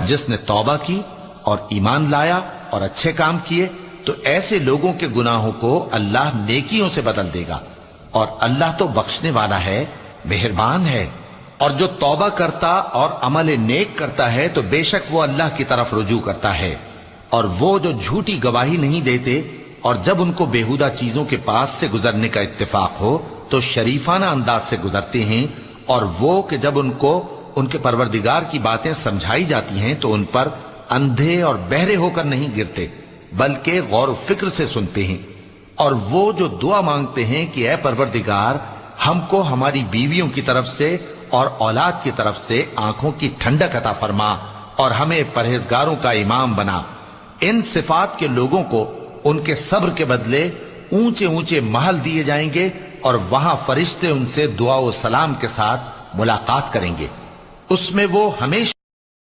जिसने तौबा की और ईमान लाया और अच्छे काम किए तो ऐसे लोगों के गुनाहों को अल्लाह नेकियों से बदल देगा और अल्लाह तो बख्शने वाला है, मेहरबान है। और जो तौबा करता और अमल नेक करता है तो बेशक वो अल्लाह की तरफ रुजू करता है। और वो जो झूठी गवाही नहीं देते और जब उनको बेहुदा चीजों के पास से गुजरने का इत्तेफाक हो तो शरीफाना अंदाज से गुजरते हैं। और वो कि जब उनको उनके परवरदिगार की बातें समझाई जाती हैं तो उन पर अंधे और बहरे होकर नहीं गिरते बल्कि गौर फिक्र से सुनते हैं। और वो जो दुआ मांगते हैं कि ऐ परवरदिगार हमको हमारी बीवियों की तरफ से और औलाद की तरफ से आंखों की ठंडक अता फरमा और हमें परहेजगारों का इमाम बना। इन सिफात के लोगों को उनके सब्र के बदले ऊंचे ऊंचे महल दिए जाएंगे और वहां फरिश्ते उनसे दुआ और सलाम के साथ मुलाकात करेंगे। उसमें वो हमेशा